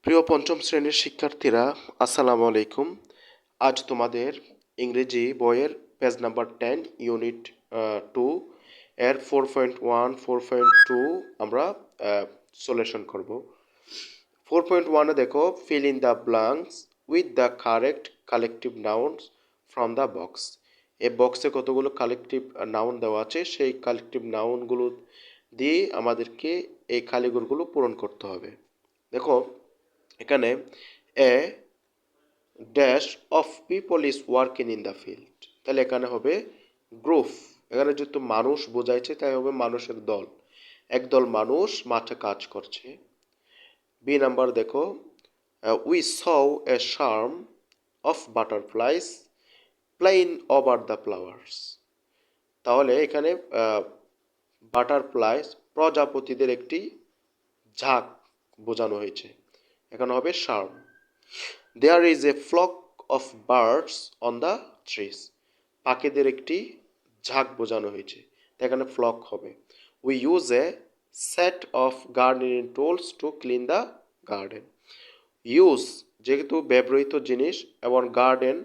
প্রিয় পঞ্চম শ্রেণীর শিক্ষার্থীরা, আসসালামু আলাইকুম। আজ তোমাদের ইংরেজি বইয়ের পেজ নাম্বার 10 ইউনিট 2 এর 4.1 4.2 আমরা সলিউশন করব। 4.1-এ দেখো, fill in the blanks with the correct collective nouns from the box. এই বক্সে কতগুলো কালেকটিভ নাউন দেওয়া আছে, সেই কালেকটিভ নাউনগুলো দিয়ে আমাদেরকে এই খালিঘরগুলো পূরণ করতে হবে। দেখো এখানে a dash of people is working in the field, তাহলে এখানে হবে গ্রুপ। এখানে যেহেতু মানুষ বোঝাইছে তাই হবে মানুষের দল, একদল মানুষ মাঠে কাজ করছে। বি নাম্বার দেখো, we saw a swarm of butterflies playing over the flowers. তাহলে এখানে বাটারফ্লাইস প্রজাপতিদের একটি ঝাঁক বোঝানো হয়েছে, এখানে হবে swarm. There is a flock of birds on the trees, পাখিদের একটি ঝাঁক বোঝানো হয়েছে, এখানে ফ্লক হবে। We use a set of gardening tools to clean the garden. Use যেহেতু ব্যবহৃত জিনিস এবং গার্ডেন,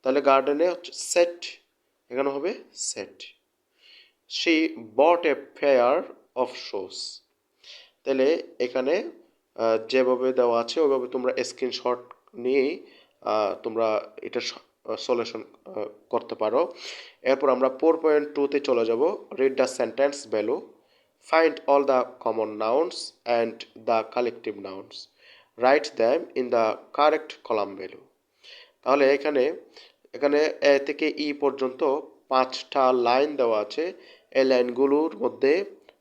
তাহলে গার্ডেনে হচ্ছে সেট, এখানে হবে set. She bought a pair of shoes, তাহলে এখানে যেভাবে দেওয়া আছে ওইভাবে তোমরা স্ক্রিনশট নিয়ে তোমরা এটা সলিউশন করতে পারো। এরপর আমরা 4.2-তে চলে যাব। Read the sentence value, find all the common nouns and the collective nouns, right them in the correct column value. তাহলে এখানে এখানে এ থেকে ই পর্যন্ত 5টা লাইন দেওয়া আছে। এই লাইনগুলোর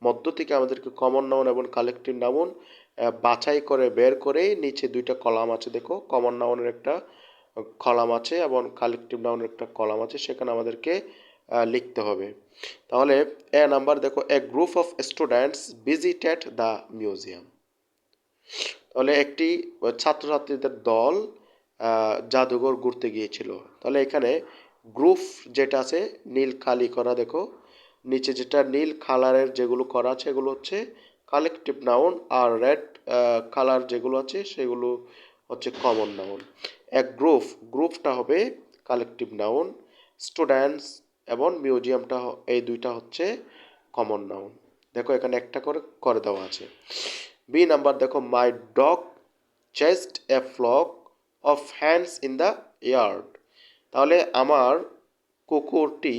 মধ্য থেকে আমাদেরকে কমন নাউন এবং কালেকটিভ নাউন বাছাই করে বের করে নিচে 2টা কলাম আছে। দেখো, কমন নাউনের একটা কলাম আছে এবং কালেকটিভ নাউনের একটা কলাম আছে, সেখানে আমাদেরকে লিখতে হবে। তাহলে এ নাম্বার দেখো, a group of students visited the museum. তাহলে একটি ছাত্রছাত্রীদের দল জাদুঘর ঘুরতে গিয়েছিল। তাহলে এখানে গ্রুপ যেটা আছে নীল কালি করা, দেখো নিচে যেটা নীল কালারের যেগুলো করা আছে এগুলো হচ্ছে কালেকটিভ নাউন, আর রেড কালার যেগুলো আছে সেগুলো হচ্ছে কমন নাউন। এক গ্রুপটা হবে কালেকটিভ নাউন, স্টুডেন্টস এবং মিউজিয়ামটা এই দুইটা হচ্ছে কমন নাউন। দেখো এখানে একটা করে করে দেওয়া আছে। বি নাম্বার দেখো, my dog chased a flock of hens in the yard. তাহলে আমার কুকুরটি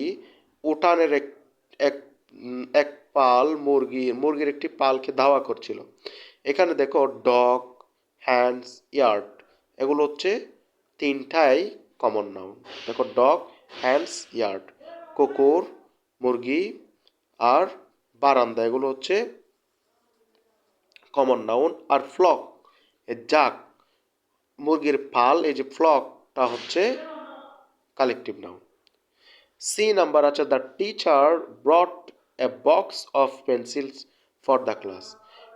উঠানের এক এক পাল মুরগির একটি পালকে ধাওয়া করছিল। এখানে দেখো ডগ, হ্যান্ডস, ইয়ার্ড এগুলো হচ্ছে তিনটাই কমন নাউন। দেখো ডগ, হ্যান্ডস, ইয়ার্ড, কুকুর, মুরগি আর বারান্দা এগুলো হচ্ছে কমন নাউন। আর ফ্লক জাক, মুরগির পাল, এই যে ফ্লকটা হচ্ছে কালেকটিভ নাউন। সি নাম্বার আছে, the teacher ব্রট A box of pencils for the class.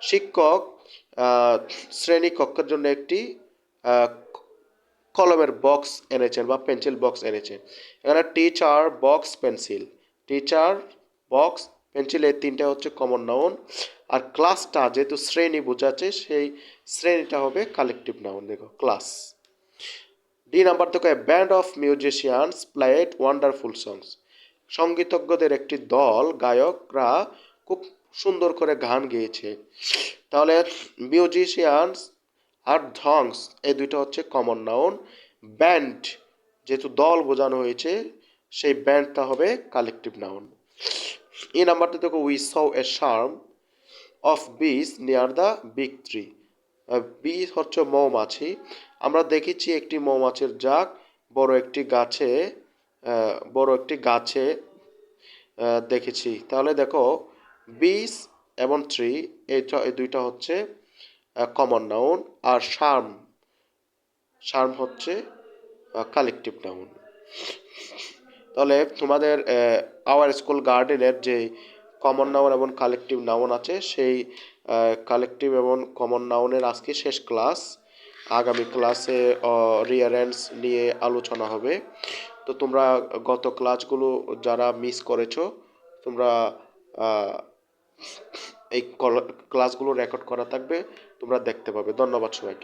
শিক্ষক শ্রেণী কক্ষের জন্য একটি কলমের বক্স এনেছেন বা পেন্সিল বক্স এনেছেন। এখানে teacher, box, pencil, teacher, box, pencil এই তিনটা হচ্ছে কমন নাউন। আর ক্লাসটা যেহেতু শ্রেণী বোঝাচ্ছে, সেই শ্রেণীটা হবে কালেকটিভ নাউন। দেখো ক্লাস। ডি নাম্বার দেখো, a band of musicians played wonderful songs. সঙ্গীতজ্ঞদের একটি দল, গায়করা খুব সুন্দর করে গান গেয়েছে। তাহলে মিউজিশিয়ানস আর ধংস এই দুইটা হচ্ছে কমন নাউন। ব্যান্ড যেহেতু দল বোঝানো হয়েছে, সেই ব্যান্ডটা হবে কালেকটিভ নাউন। এই নাম্বারটা দেখো, we saw a swarm of bees near the big tree. Bee হচ্ছে মৌমাছি, আমরা দেখেছি একটি মৌমাছির জাক বড় একটি গাছে দেখেছি। তাহলে দেখো বিস এবং ট্রি এই দুইটা হচ্ছে কমন নাউন, আর শার্ম হচ্ছে কালেকটিভ নাউন। তাহলে তোমাদের আওয়ার স্কুল গার্ডেনের যে কমন নাউন এবং কালেকটিভ নাউন আছে, সেই কালেকটিভ এবং কমন নাউনের আজকে শেষ ক্লাস। আগামী ক্লাসে রিয়ারেন্স নিয়ে আলোচনা হবে। তো তোমরা গত ক্লাসগুলো যারা মিস করেছো, তোমরা এই ক্লাসগুলো রেকর্ড করা থাকবে, তোমরা দেখতে পাবে। ধন্যবাদ সবাইকে।